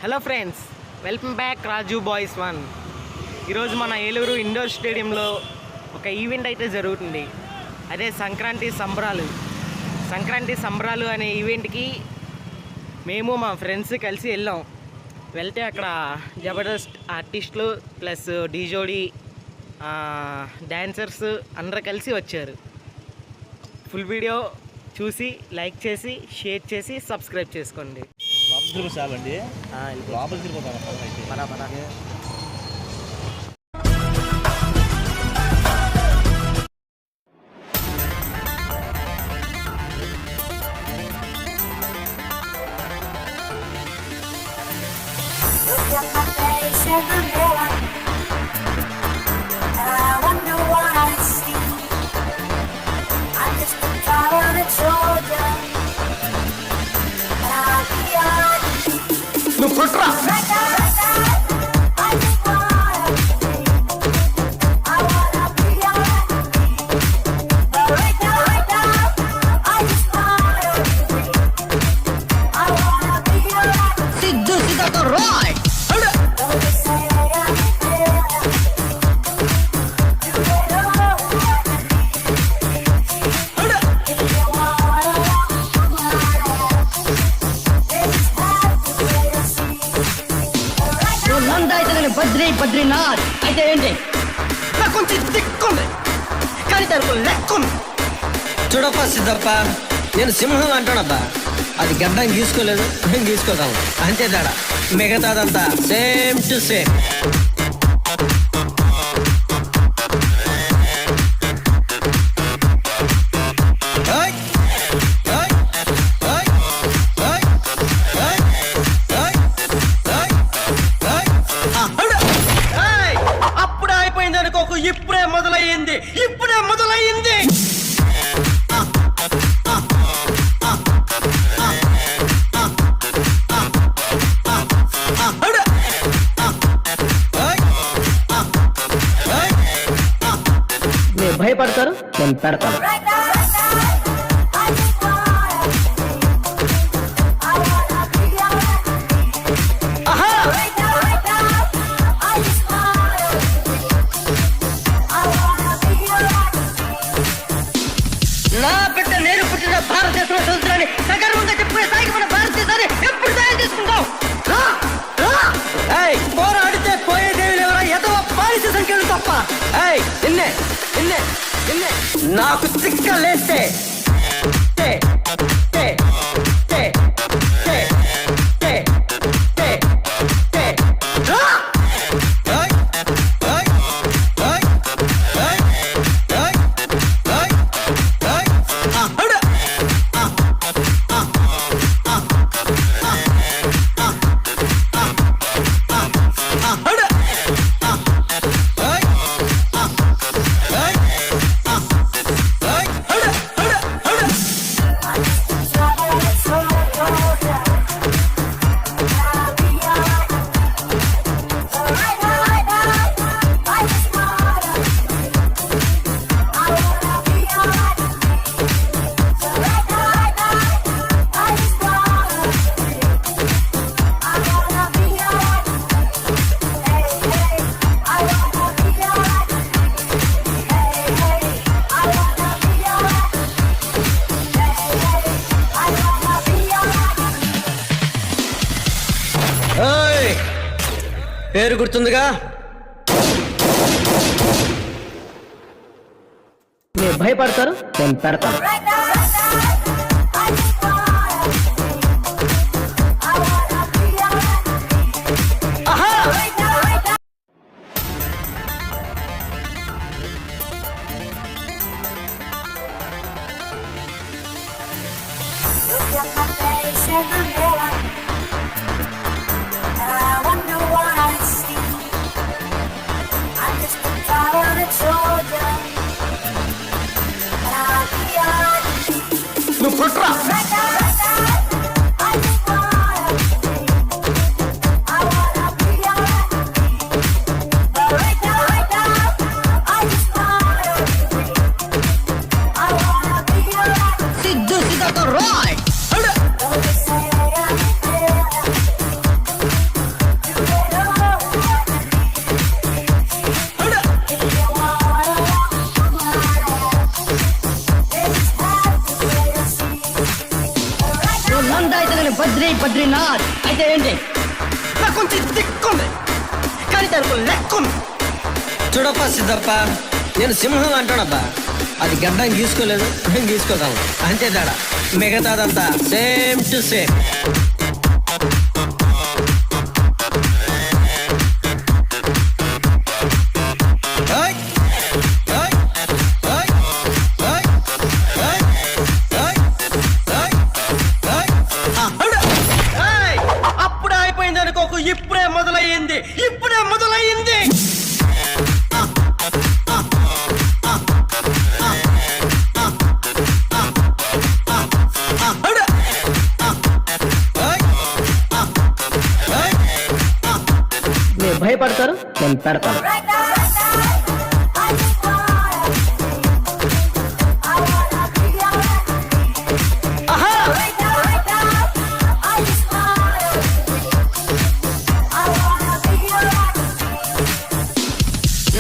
Hello friends, welcome back రాజు boys one. ఈరోజు మన Eluru indoor స్టేడియంలో ఒక ఈవెంట్ అయితే జరుగుతుంది. అదే సంక్రాంతి సంబరాలు అనే ఈవెంట్కి మేము మా ఫ్రెండ్స్ కలిసి వెళ్తే అక్కడ జబర్దస్త్ ఆర్టిస్టులు ప్లస్ డీజోడి డాన్సర్స్ అందరూ కలిసి వచ్చారు. ఫుల్ వీడియో చూసి లైక్ చేసి షేర్ చేసి సబ్స్క్రైబ్ చేసుకోండి. లోపలికి నువ్వు పుట్రా బద్రీనాథ్ అయితే ఏంటి? నాకు కొంచెం దిక్కుంది కానీ తనకు లెక్కుంది. చూడప్ప సిద్ధప్ప, నేను సింహం అంటానబ్బా. అది గడ్డం గీసుకోలేదు, మేము గీసుకోదాము అంతే తేడా. మిగతాదంతా సేమ్ టు సేమ్. ఇప్పుడే మొదలయ్యింది. మీరు భయపడతారు, నేను పెడతాను. నేను పుట్టిన భారతదేశంలో చదువుతున్నాను. సగర్వంగా చెప్పుకునే స్థాయికి మన భారతదేశాన్ని ఎప్పుడు తయారు చేసుకుంటాం? పోరాడితే పోయేదేవి లేవరా ఎదవ బానిస సంఖ్యలు తప్ప. నిన్నే నిన్నే నిన్నే నాకు తిక్కలేస్తే పేరు గుర్తుందిగా. మీరు భయపడతారు, నేను పెడతాను. నువ్వు పుట్రా సిద్ధు సిద్ధతో రాయ్. అయితే ఏంటి? నాకు కొంచెం దిక్కుంది కానీ దానికి లెక్కుంది. చూడప్ప సిద్ధప్ప, నేను సింహం అంటానబ్బా. అది గడ్డం గీసుకోలేదు, మేము గీసుకోతాము అంతే తేడా. మిగతాదంతా సేమ్ టు సేమ్. అప్పుడే అయిపోయింది అనుకోకు, ఇప్పుడే మొదలయ్యింది, ఇప్పుడే మొదలయ్యింది. మీరు భయపడతారు, నేను పెడతాను.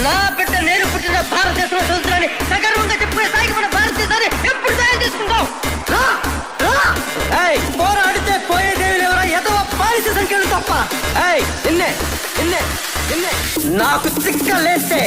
నా బిడ్డ నేను పుట్టిన భారతదేశంలో చదువుతున్నాను. సగర్వంగా చెప్పుకునే స్థాయికి మన భారతదేశాన్ని ఎప్పుడు తయారు చేసుకుంటాం? పోరాడితే పోయేదేవి ఎవరో ఎదవ పాలసీ సంఖ్యలు తప్ప. నిన్నే నిన్నే నిన్నే నాకు చిక్క లేస్తే